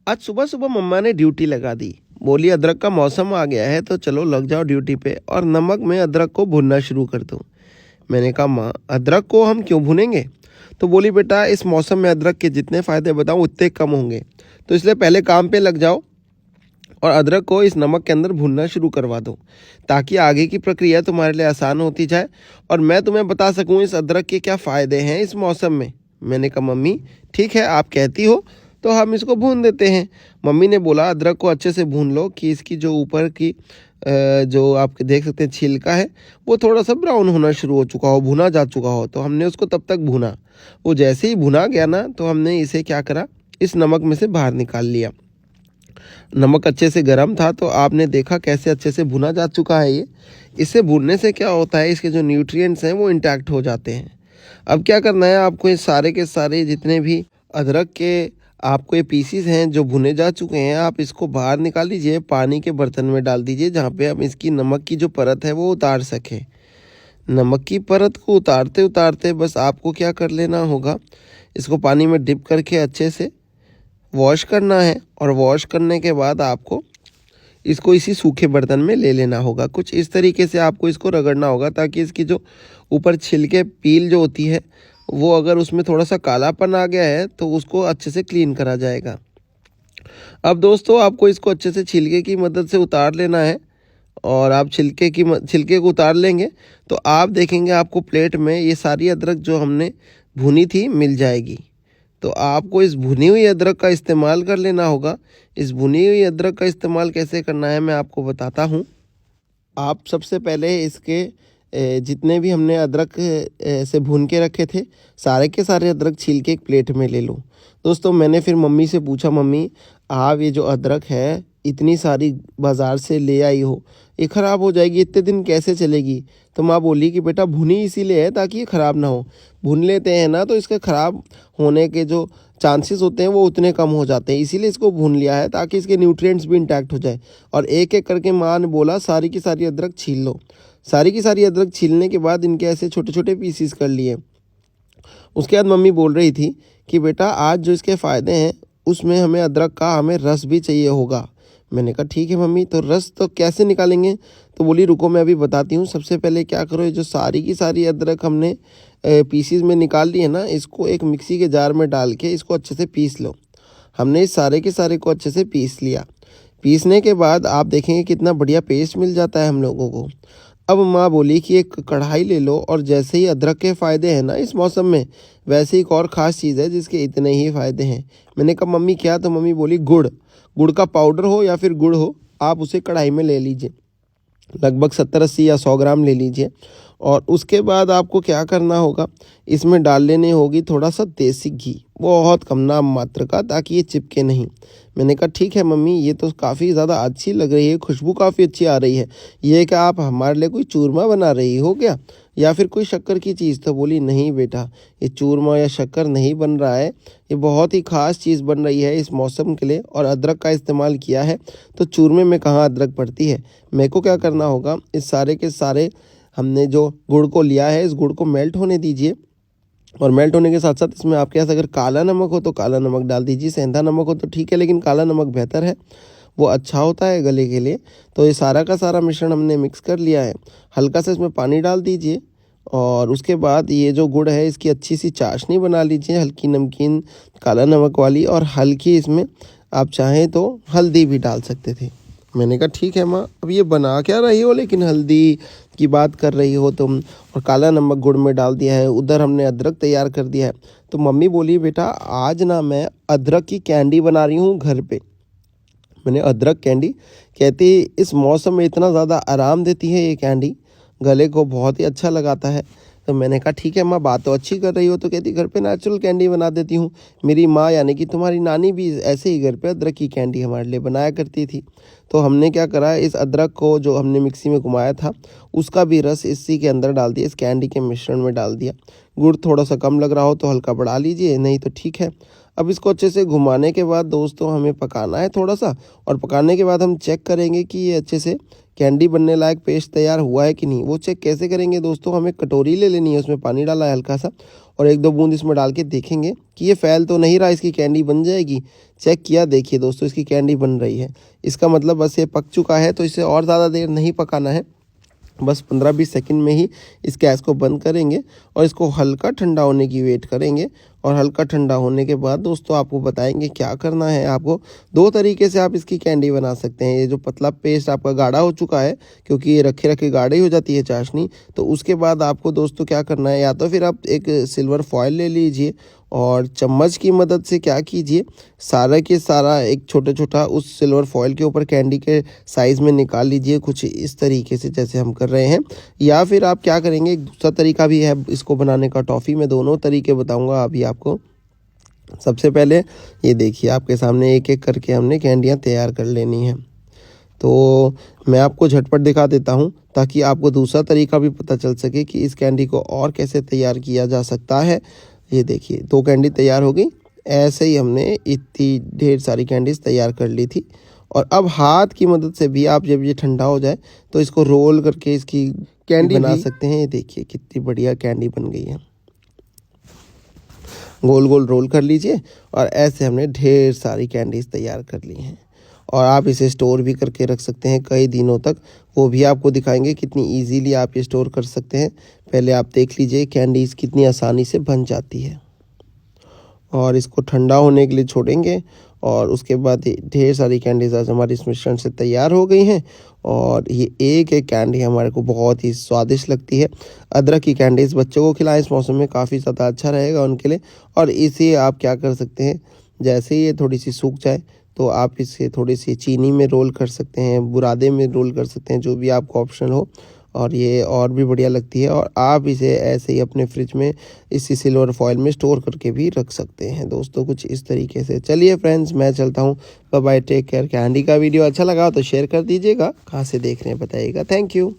आज सुबह सुबह मम्मा ने ड्यूटी लगा दी। बोली अदरक का मौसम आ गया है तो चलो लग जाओ ड्यूटी पे और नमक में अदरक को भूनना शुरू कर दो। मैंने कहा माँ अदरक को हम क्यों भूनेंगे? तो बोली बेटा इस मौसम में अदरक के जितने फ़ायदे बताऊँ उतने कम होंगे, तो इसलिए पहले काम पे लग जाओ और अदरक को इस नमक के अंदर भूनना शुरू करवा दो ताकि आगे की प्रक्रिया तुम्हारे लिए आसान होती जाए और मैं तुम्हें बता सकूँ इस अदरक के क्या फ़ायदे हैं इस मौसम में। मैंने कहा मम्मी ठीक है आप कहती हो तो हम इसको भून देते हैं। मम्मी ने बोला अदरक को अच्छे से भून लो कि इसकी जो ऊपर की जो आप देख सकते हैं छिलका है वो थोड़ा सा ब्राउन होना शुरू हो चुका हो, भुना जा चुका हो। तो हमने उसको तब तक भुना, वो जैसे ही भुना गया ना तो हमने इसे क्या करा, इस नमक में से बाहर निकाल लिया। नमक अच्छे से गर्म था तो आपने देखा कैसे अच्छे से भुना जा चुका है ये। इससे भुनने से क्या होता है, इसके जो न्यूट्रिएंट्स हैं वो इंटैक्ट हो जाते हैं। अब क्या करना है आपको, ये सारे के सारे जितने भी अदरक के आपको ये पीसीस हैं जो भुने जा चुके हैं, आप इसको बाहर निकाल लीजिए, पानी के बर्तन में डाल दीजिए जहाँ पे हम इसकी नमक की जो परत है वो उतार सकें। नमक की परत को उतारते उतारते बस आपको क्या कर लेना होगा, इसको पानी में डिप करके अच्छे से वॉश करना है और वॉश करने के बाद आपको इसको इसी सूखे बर्तन में ले लेना होगा। कुछ इस तरीके से आपको इसको रगड़ना होगा ताकि इसकी जो ऊपर छिलके पील जो होती है वो अगर उसमें थोड़ा सा कालापन आ गया है तो उसको अच्छे से क्लीन करा जाएगा। अब दोस्तों आपको इसको अच्छे से छिलके की मदद से उतार लेना है और आप छिलके को उतार लेंगे तो आप देखेंगे आपको प्लेट में ये सारी अदरक जो हमने भुनी थी मिल जाएगी। तो आपको इस भुनी हुई अदरक का इस्तेमाल कर लेना होगा। इस भुनी हुई अदरक का इस्तेमाल कैसे करना है मैं आपको बताता हूँ। आप सबसे पहले इसके जितने भी हमने अदरक से भून के रखे थे सारे के सारे अदरक छील के एक प्लेट में ले लो। दोस्तों मैंने फिर मम्मी से पूछा, मम्मी आप ये जो अदरक है इतनी सारी बाज़ार से ले आई हो, ये ख़राब हो जाएगी, इतने दिन कैसे चलेगी? तो माँ बोली कि बेटा भुनी इसीलिए है ताकि ये ख़राब ना हो। भून लेते हैं ना तो इसके ख़राब होने के जो चांसेस होते हैं वो उतने कम हो जाते हैं, इसीलिए इसको भून लिया है ताकि इसके न्यूट्रिएंट्स भी इंटैक्ट हो जाए। और एक एक करके माँ ने बोला सारी की सारी अदरक छील लो। सारी की सारी अदरक छीलने के बाद इनके ऐसे छोटे छोटे पीसीस कर लिए। उसके बाद मम्मी बोल रही थी कि बेटा आज जो इसके फ़ायदे हैं उसमें हमें अदरक का हमें रस भी चाहिए होगा। मैंने कहा ठीक है मम्मी, तो रस तो कैसे निकालेंगे? तो बोली रुको मैं अभी बताती हूँ। सबसे पहले क्या करो, ये जो सारी की सारी अदरक हमने पीसीस में निकाल ली है ना, इसको एक मिक्सी के जार में डाल के इसको अच्छे से पीस लो। हमने इस सारे के सारे को अच्छे से पीस लिया। पीसने के बाद आप देखेंगे कितना बढ़िया पेस्ट मिल जाता है हम लोगों को। अब माँ बोली कि एक कढ़ाई ले लो और जैसे ही अदरक के फ़ायदे हैं ना इस मौसम में, वैसे एक और ख़ास चीज़ है जिसके इतने ही फ़ायदे हैं। मैंने कहा मम्मी क्या? तो मम्मी बोली गुड़। गुड़ का पाउडर हो या फिर गुड़ हो, आप उसे कढ़ाई में ले लीजिए, लगभग 70-80 या 100 ग्राम ले लीजिए। और उसके बाद आपको क्या करना होगा, इसमें डाल लेनी होगी थोड़ा सा देसी घी, बहुत कम नाम मात्र का, ताकि ये चिपके नहीं। मैंने कहा ठीक है मम्मी, ये तो काफ़ी ज़्यादा अच्छी लग रही है, खुशबू काफ़ी अच्छी आ रही है। ये क्या आप हमारे लिए कोई चूरमा बना रही हो क्या, या फिर कोई शक्कर की चीज़? तो बोली नहीं बेटा, ये चूरमा या शक्कर नहीं बन रहा है, ये बहुत ही ख़ास चीज़ बन रही है इस मौसम के लिए और अदरक का इस्तेमाल किया है तो चूरमे में कहाँ अदरक पड़ती है। मेरे को क्या करना होगा, इस सारे के सारे हमने जो गुड़ को लिया है इस गुड़ को मेल्ट होने दीजिए और मेल्ट होने के साथ साथ इसमें आपके पास अगर काला नमक हो तो काला नमक डाल दीजिए, सेंधा नमक हो तो ठीक है लेकिन काला नमक बेहतर है, वो अच्छा होता है गले के लिए। तो ये सारा का सारा मिश्रण हमने मिक्स कर लिया है। हल्का सा इसमें पानी डाल दीजिए और उसके बाद ये जो गुड़ है इसकी अच्छी सी चाशनी बना लीजिए, हल्की नमकीन काला नमक वाली, और हल्की इसमें आप चाहें तो हल्दी भी डाल सकते थे। मैंने कहा ठीक है माँ, अब ये बना क्या रही हो लेकिन हल्दी की बात कर रही हो तुम, और काला नमक गुड़ में डाल दिया है, उधर हमने अदरक तैयार कर दिया है। तो मम्मी बोली बेटा आज ना मैं अदरक की कैंडी बना रही हूँ घर पे। मैंने अदरक कैंडी, कहती इस मौसम में इतना ज़्यादा आराम देती है ये कैंडी, गले को बहुत ही अच्छा लगाता है। तो मैंने कहा ठीक है माँ, बात तो अच्छी कर रही हो। तो कहती घर पे नेचुरल कैंडी बना देती हूँ। मेरी माँ यानी कि तुम्हारी नानी भी ऐसे ही घर पे अदरक की कैंडी हमारे लिए बनाया करती थी। तो हमने क्या करा, इस अदरक को जो हमने मिक्सी में घुमाया था उसका भी रस इसी के अंदर डाल दिया, इस कैंडी के मिश्रण में डाल दिया। गुड़ थोड़ा सा कम लग रहा हो तो हल्का बढ़ा लीजिए, नहीं तो ठीक है। अब इसको अच्छे से घुमाने के बाद दोस्तों हमें पकाना है थोड़ा सा, और पकाने के बाद हम चेक करेंगे कि ये अच्छे से कैंडी बनने लायक पेस्ट तैयार हुआ है कि नहीं। वो चेक कैसे करेंगे दोस्तों, हमें कटोरी ले लेनी है, उसमें पानी डाला है हल्का सा और 1-2 बूंद इसमें डाल के देखेंगे कि ये फैल तो नहीं रहा, इसकी कैंडी बन जाएगी। चेक किया, देखिए दोस्तों इसकी कैंडी बन रही है। इसका मतलब बस ये पक चुका है, तो इसे और ज़्यादा देर नहीं पकाना है, बस 15-20 सेकंड में ही इस गैस को बंद करेंगे और इसको हल्का ठंडा होने की वेट करेंगे। और हल्का ठंडा होने के बाद दोस्तों आपको बताएंगे क्या करना है आपको। 2 तरीके से आप इसकी कैंडी बना सकते हैं। ये जो पतला पेस्ट आपका गाढ़ा हो चुका है, क्योंकि ये रखे रखे गाढ़ी हो जाती है चाशनी, तो उसके बाद आपको दोस्तों क्या करना है, या तो फिर आप एक सिल्वर फॉयल ले लीजिए और चम्मच की मदद से क्या कीजिए, सारा के सारा एक छोटा उस सिल्वर फॉयल के ऊपर कैंडी के साइज़ में निकाल लीजिए, कुछ इस तरीके से जैसे हम कर रहे हैं। या फिर आप क्या करेंगे, एक दूसरा तरीका भी है इसको बनाने का टॉफ़ी, में दोनों तरीके बताऊंगा अभी आपको। सबसे पहले ये देखिए आपके सामने एक एक करके हमने कैंडियाँ तैयार कर लेनी है। तो मैं आपको झटपट दिखा देता हूँ ताकि आपको दूसरा तरीका भी पता चल सके कि इस कैंडी को और कैसे तैयार किया जा सकता है। ये देखिए 2 कैंडी तैयार हो गई। ऐसे ही हमने इतनी ढेर सारी कैंडीज़ तैयार कर ली थी। और अब हाथ की मदद से भी आप जब ये ठंडा हो जाए तो इसको रोल करके इसकी कैंडी बना सकते हैं। ये देखिए कितनी बढ़िया कैंडी बन गई है। गोल गोल रोल कर लीजिए और ऐसे हमने ढेर सारी कैंडीज़ तैयार कर ली हैं। और आप इसे स्टोर भी करके रख सकते हैं कई दिनों तक, वो भी आपको दिखाएंगे कितनी इजीली आप ये स्टोर कर सकते हैं। पहले आप देख लीजिए कैंडीज़ कितनी आसानी से बन जाती है। और इसको ठंडा होने के लिए छोड़ेंगे और उसके बाद ढेर सारी कैंडीज़ आज हमारी इस मिश्रण से तैयार हो गई हैं। और ये एक एक कैंडी हमारे को बहुत ही स्वादिष्ट लगती है। अदरक की कैंडीज़ बच्चों को खिलाएं, इस मौसम में काफ़ी ज़्यादा अच्छा रहेगा उनके लिए। और इसे आप क्या कर सकते हैं, जैसे ही ये थोड़ी सी सूख जाए तो आप इसे थोड़ी सी चीनी में रोल कर सकते हैं, बुरादे में रोल कर सकते हैं, जो भी आपको ऑप्शन हो। और ये और भी बढ़िया लगती है। और आप इसे ऐसे ही अपने फ्रिज में इसी सिल्वर फॉयल में स्टोर करके भी रख सकते हैं दोस्तों, कुछ इस तरीके से। चलिए फ्रेंड्स, मैं चलता हूँ, bye bye, take care. Candy का वीडियो अच्छा लगा तो शेयर कर दीजिएगा, कहाँ से देख रहे हैं बताइएगा। Thank you.